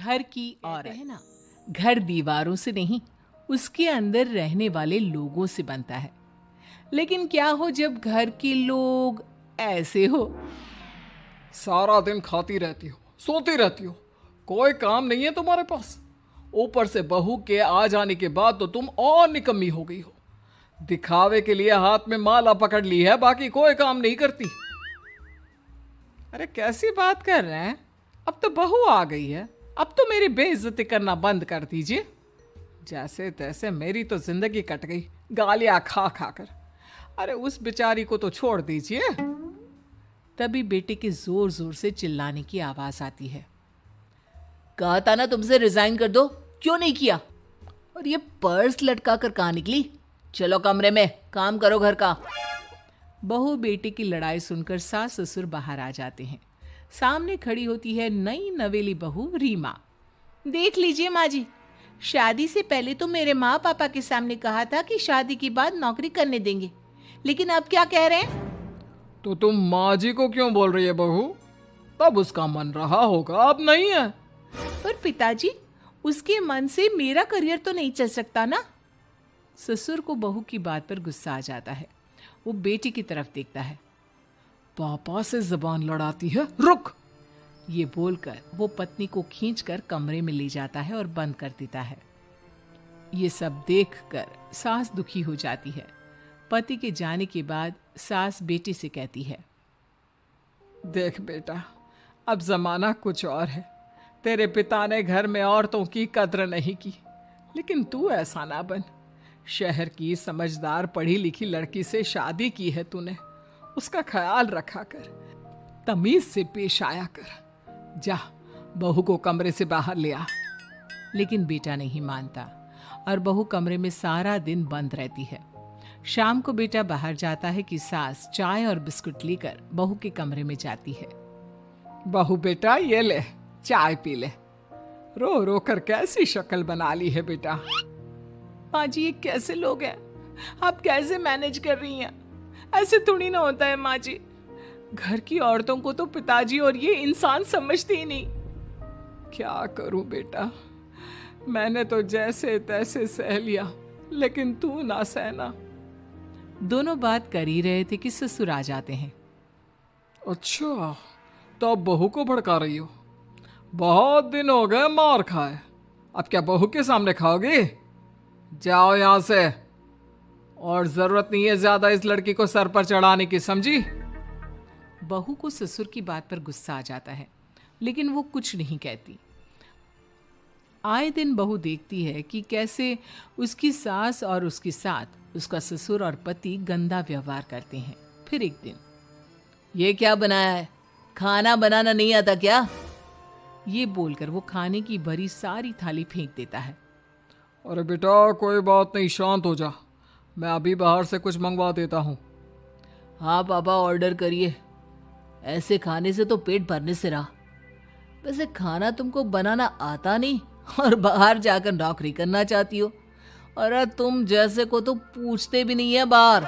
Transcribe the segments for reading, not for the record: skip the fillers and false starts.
घर की औरत है ना, घर दीवारों से नहीं, उसके अंदर रहने वाले लोगों से बनता है। लेकिन क्या हो जब घर के लोग ऐसे हो। सारा दिन खाती रहती हो, सोती रहती हो, कोई काम नहीं है तुम्हारे पास। ऊपर से बहू के आ जाने के बाद तो तुम और निकम्मी हो गई हो। दिखावे के लिए हाथ में माला पकड़ ली है, बाकी कोई काम नहीं करती। अरे कैसी बात कर रहे हैं? अब तो बहू आ गई है, अब तो मेरी बेइज्जती करना बंद कर दीजिए। जैसे तैसे मेरी तो जिंदगी कट गई गालियां खा खा कर। अरे उस बेचारी को तो छोड़ दीजिए। तभी बेटे के जोर जोर से चिल्लाने की आवाज आती है। कहा था ना तुमसे रिजाइन कर दो, क्यों नहीं किया? और ये पर्स लटका कर कहाँ निकली? चलो कमरे में, काम करो घर का। बहू बेटे की लड़ाई सुनकर सास ससुर बाहर आ जाते हैं। सामने खड़ी होती है नई नवेली बहू रीमा। देख लीजिए माँ जी, शादी से पहले तो मेरे माँ पापा के सामने कहा था कि शादी के बाद नौकरी करने देंगे, लेकिन अब क्या कह रहे हैं? तो तुम माँ जी को क्यों बोल रही है बहू? तब उसका मन रहा होगा, अब नहीं है। पर पिताजी, उसके मन से मेरा करियर तो नहीं चल सकता ना। ससुर को बहू की बात पर गुस्सा आ जाता है। वो बेटी की तरफ देखता है। पापा से जबान लड़ाती है, रुक। ये बोलकर वो पत्नी को खींचकर कमरे में ले जाता है और बंद कर देता है। ये सब देखकर सास दुखी हो जाती है। पति के जाने के बाद सास बेटी से कहती है, देख बेटा, अब जमाना कुछ और है। तेरे पिता ने घर में औरतों की कद्र नहीं की, लेकिन तू ऐसा ना बन। शहर की समझदार पढ़ी लिखी लड़की से शादी की है तूने, उसका ख्याल रखा कर, तमीज से पेश आया कर। जा, बहू को कमरे से बाहर ले आ। लेकिन बेटा नहीं मानता और बहू कमरे में सारा दिन बंद रहती है। शाम को बेटा बाहर जाता है कि सास चाय और बिस्कुट लेकर बहू के कमरे में जाती है। बहू बेटा, ये ले, चाय पी ले। रो रो कर कैसी शक्ल बना ली है बेटा। माँ जी, ये कैसे लोग हैं? आप कैसे मैनेज कर रही हैं? ऐसे थोड़ी ना होता है माँ जी। घर की औरतों को तो पिताजी और ये इंसान समझते ही नहीं। क्या करूं बेटा, मैंने तो जैसे तैसे सह लिया, लेकिन तू ना सहना। दोनों बात कर ही रहे थे कि ससुर आ जाते हैं। अच्छा, तो अब बहू को भड़का रही हो? बहुत दिन हो गए मार खाए, अब क्या बहू के सामने खाओगी? जाओ यहां से, और जरूरत नहीं है ज्यादा इस लड़की को सर पर चढ़ाने की, समझी? बहू को ससुर की बात पर गुस्सा आ जाता है, लेकिन वो कुछ नहीं कहती। आए दिन बहू देखती है कि कैसे उसकी सास और उसके साथ उसका ससुर और पति गंदा व्यवहार करते हैं। फिर एक दिन, ये क्या बनाया है? खाना बनाना नहीं आता क्या? ये बोलकर वो खाने की भरी सारी थाली फेंक देता है। अरे बेटा, कोई बात नहीं, शांत हो जा, मैं अभी बाहर से कुछ मंगवा देता हूँ। हाँ पापा, ऑर्डर करिए। ऐसे खाने से तो पेट भरने से रहा। वैसे खाना तुमको बनाना आता नहीं और बाहर जाकर नौकरी करना चाहती हो। अरे तुम जैसे को तो पूछते भी नहीं है बाहर।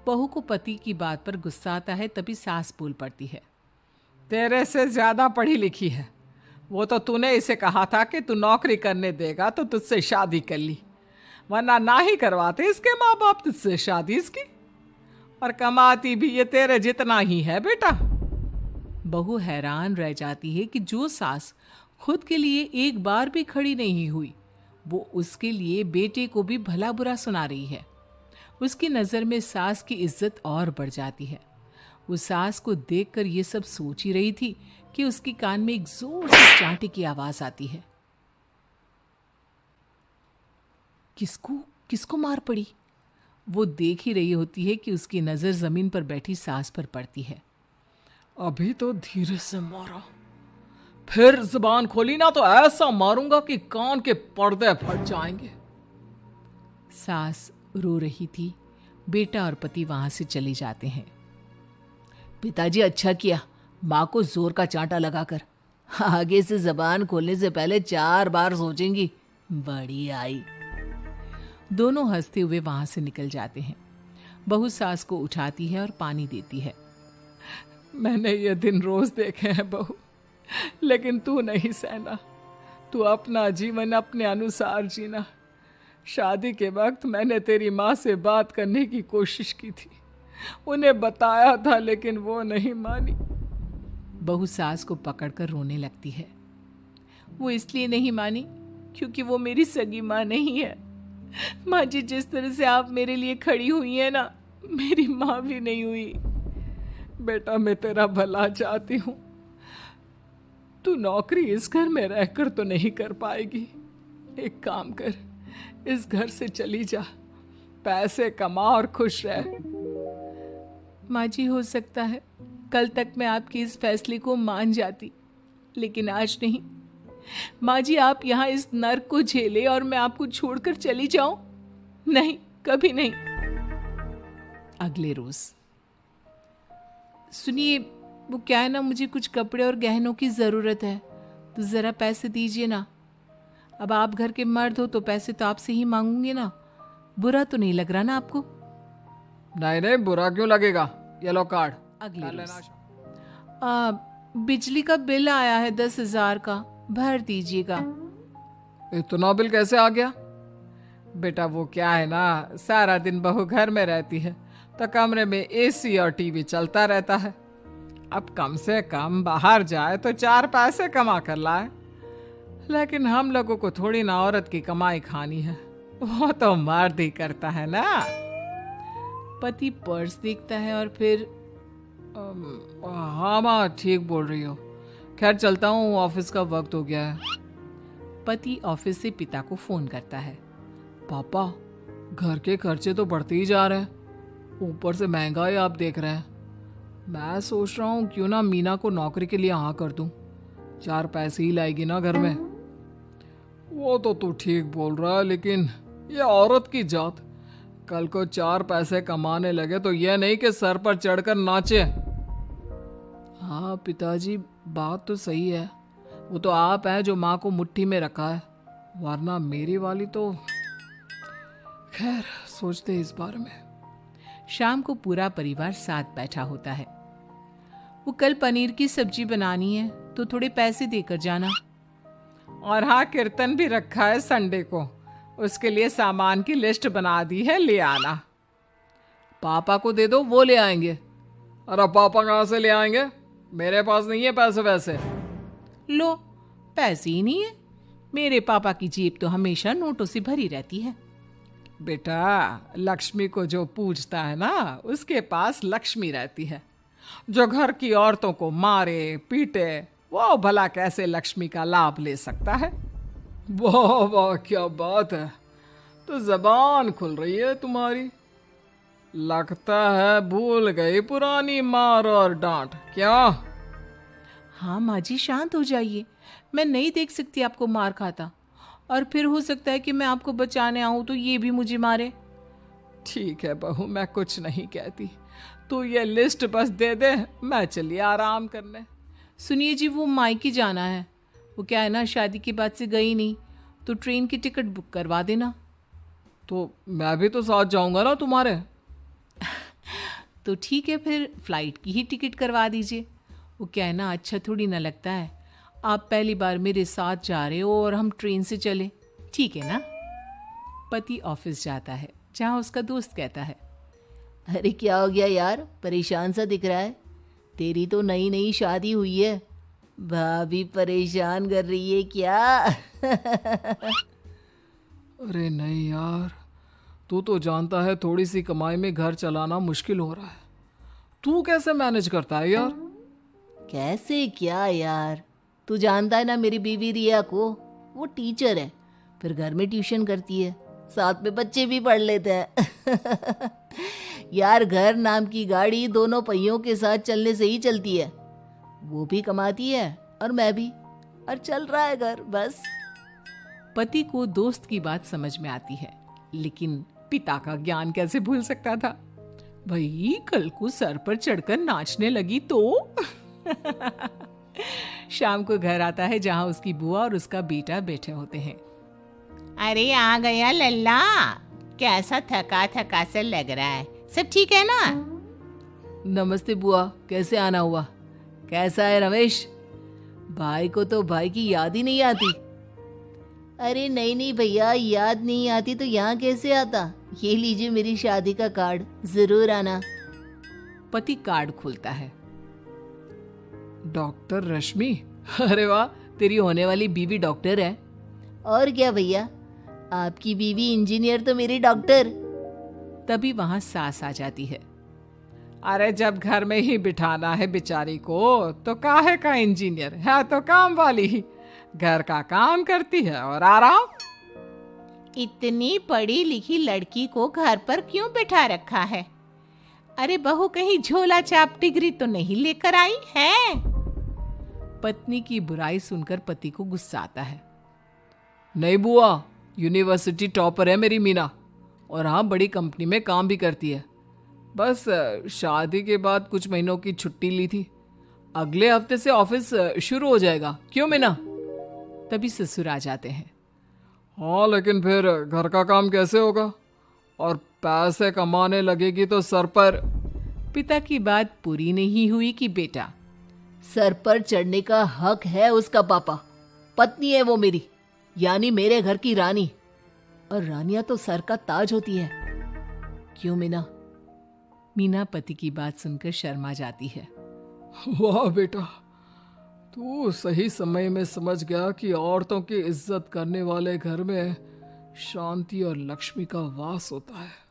बहू को पति की बात पर गुस्सा आता है, तभी सास बोल पड़ती है। तेरे से ज्यादा पढ़ी लिखी है, वो तो तूने इसे कहा था कि तू नौकरी करने देगा तो तुझसे शादी कर ली, वरना ना ही करवाते इसके माँ बाप तुझसे शादी इसकी। और कमाती भी ये तेरे जितना ही है बेटा। बहू हैरान रह जाती है कि जो सास खुद के लिए एक बार भी खड़ी नहीं हुई, वो उसके लिए बेटे को भी भला बुरा सुना रही है। उसकी नज़र में सास की इज्जत और बढ़ जाती है। वो सास को देखकर ये सब सोच ही रही थी कि उसके कान में एक जोर से चांटे की आवाज आती है। किसको किसको मार पड़ी? वो देख ही रही होती है कि उसकी नजर जमीन पर बैठी सास पर पड़ती है। अभी तो धीरे से मारा, फिर जुबान खोली ना तो ऐसा मारूंगा कि कान के पर्दे फट जाएंगे। सास रो रही थी। बेटा और पति वहां से चले जाते हैं। पिताजी, अच्छा किया माँ को जोर का चांटा लगाकर। आगे से जबान खोलने से पहले 4 बार सोचेंगी। बड़ी आई। दोनों हंसते हुए वहां से निकल जाते हैं। बहू सास को उठाती है और पानी देती है। मैंने ये दिन रोज देखे हैं बहू, लेकिन तू नहीं सहना। तू अपना जीवन अपने अनुसार जीना। शादी के वक्त मैंने तेरी माँ से बात करने की कोशिश की थी, उन्हें बताया था, लेकिन वो नहीं मानी। बहू सास को पकड़कर रोने लगती है। वो इसलिए नहीं मानी क्योंकि वो मेरी सगी माँ नहीं है। माँ जी, जिस तरह से आप मेरे लिए खड़ी हुई है ना, मेरी माँ भी नहीं हुई। बेटा, मैं तेरा भला चाहती हूँ। तू नौकरी इस घर में रहकर तो नहीं कर पाएगी। एक काम कर, इस घर से चली जा, पैसे कमा और खुश रह। माँ जी, हो सकता है कल तक मैं आपके इस फैसले को मान जाती, लेकिन आज नहीं। माँ जी, आप यहाँ इस नर्क को झेले और मैं आपको छोड़कर चली जाऊं? नहीं, कभी नहीं। अगले रोज, सुनिए, वो क्या है ना, मुझे कुछ कपड़े और गहनों की जरूरत है, तो जरा पैसे दीजिए ना। अब आप घर के मर्द हो तो पैसे तो आपसे ही मांगूंगे ना। बुरा तो नहीं लग रहा ना आपको? नहीं नहीं, बुरा क्यों लगेगा। ये लो कार्ड। अगले रोज, बिजली का बिल आया है 10,000 का, भर दीजिएगा। इतना बिल कैसे आ गया? बेटा, वो क्या है ना, सारा दिन बहू घर में रहती है तो कमरे में एसी और टीवी चलता रहता है। अब कम से कम बाहर जाए तो 4 पैसे कमा कर लाए। लेकिन हम लोगों को थोड़ी ना औरत की कमाई खानी है, वो तो मर्द ही करता है ना। पति पर्स देखता है और फिर हाँ माँ, ठीक बोल रही हो। खैर चलता हूँ, ऑफिस का वक्त हो गया है। पति ऑफिस से पिता को फोन करता है। पापा, घर के खर्चे तो बढ़ते ही जा रहे हैं, ऊपर से महंगाई आप देख रहे हैं। मैं सोच रहा हूँ क्यों ना मीना को नौकरी के लिए हाँ कर दूं, 4 पैसे ही लाएगी ना घर में। वो तो तू ठीक बोल रहा है, लेकिन ये औरत की जात कल को 4 पैसे कमाने लगे तो यह नहीं कि सर पर चढ़कर नाचे। हाँ पिताजी, बात तो सही है। वो तो आप हैं जो माँ को मुट्ठी में रखा है, वरना मेरी वाली तो। खैर, सोचते इस बारे में। शाम को पूरा परिवार साथ बैठा होता है। वो कल पनीर की सब्जी बनानी है तो थोड़े पैसे देकर जाना। और हाँ, कीर्तन भी रखा है संडे को, उसके लिए सामान की लिस्ट बना दी है, ले आना। पापा को दे दो, वो ले आएंगे। अरे पापा कहाँ से ले आएंगे, मेरे पास नहीं है पैसे वैसे। लो, पैसे ही नहीं है? मेरे पापा की जेब तो हमेशा नोटों से भरी रहती है। बेटा, लक्ष्मी को जो पूजता है ना, उसके पास लक्ष्मी रहती है। जो घर की औरतों को मारे पीटे, वो भला कैसे लक्ष्मी का लाभ ले सकता है? वाह वाह, क्या बात है, तो जबान खुल रही है तुम्हारी। लगता है भूल गई पुरानी मार और डांट, क्या? हाँ माँ जी, शांत हो जाइए। मैं नहीं देख सकती आपको मार खाता, और फिर हो सकता है कि मैं आपको बचाने आऊं तो ये भी मुझे मारे। ठीक है बहू, मैं कुछ नहीं कहती, तू ये लिस्ट बस दे दे, मैं चलिए आराम करने। सुनिए जी, वो मायके जाना है। वो क्या है ना, शादी के बाद से गई नहीं, तो ट्रेन की टिकट बुक करवा देना। तो मैं भी तो साथ जाऊंगा ना तुम्हारे। तो ठीक है, फिर फ्लाइट की ही टिकट करवा दीजिए। वो क्या है ना, अच्छा थोड़ी ना लगता है आप पहली बार मेरे साथ जा रहे हो और हम ट्रेन से चले, ठीक है ना? पति ऑफिस जाता है, जहाँ उसका दोस्त कहता है, अरे क्या हो गया यार, परेशान सा दिख रहा है। तेरी तो नई नई शादी हुई है, भाभी परेशान कर रही है क्या? अरे नहीं यार, तू तो जानता है थोड़ी सी कमाई में घर चलाना मुश्किल हो रहा है। तू कैसे मैनेज करता है यार? कैसे क्या यार, तू जानता है ना मेरी बीवी रिया को, वो टीचर है, फिर घर में ट्यूशन करती है, साथ में बच्चे भी पढ़ लेते हैं। यार, घर नाम की गाड़ी दोनों पहियों के साथ चलने से ही चलती है। वो भी कमाती है और मैं भी, और चल रहा है घर बस। पति को दोस्त की बात समझ में आती है, लेकिन पिता का ज्ञान कैसे भूल सकता था? भाई, कल को सर पर चढ़कर नाचने लगी तो। शाम को घर आता है, जहां उसकी बुआ और उसका बेटा बैठे होते हैं। अरे आ गया लल्ला, कैसा थका थका सा लग रहा है, सब ठीक है ना? नमस्ते बुआ, कैसे आना हुआ? कैसा है रमेश? भाई को तो भाई की याद ही नहीं आती। अरे नहीं नहीं भैया, याद नहीं आती तो यहाँ कैसे आता। ये लीजिए मेरी शादी का कार्ड, जरूर आना। पति कार्ड खोलता है। डॉक्टर रश्मि, अरे वाह, तेरी होने वाली बीवी डॉक्टर है। और क्या भैया, आपकी बीवी इंजीनियर तो मेरी डॉक्टर। तभी वहां सास आ जाती है। अरे जब घर में ही बिठाना है बेचारी को तो काहे का इंजीनियर है, तो काम वाली ही, घर का काम करती है और आराम। इतनी पढ़ी लिखी लड़की को घर पर क्यों बिठा रखा है? अरे बहू कहीं झोला छाप डिग्री तो नहीं लेकर आई है? पत्नी की बुराई सुनकर पति को गुस्सा आता है। नहीं बुआ, यूनिवर्सिटी टॉपर है मेरी मीना, और हाँ बड़ी कंपनी में काम भी करती है। बस शादी के बाद कुछ महीनों की छुट्टी ली थी, अगले हफ्ते से ऑफिस शुरू हो जाएगा। क्यों मीना? तभी ससुर आ जाते हैं। हाँ लेकिन फिर घर का काम कैसे होगा, और पैसे कमाने लगेगी तो सर पर। पिता की बात पूरी नहीं हुई कि बेटा, सर पर चढ़ने का हक है उसका पापा। पत्नी है वो मेरी, यानी मेरे घर की रानी, और रानियां तो सर का ताज होती है। क्यों मीना? मीना पति की बात सुनकर शर्मा जाती है। वाह बेटा, तू सही समय में समझ गया कि औरतों की इज्जत करने वाले घर में शांति और लक्ष्मी का वास होता है।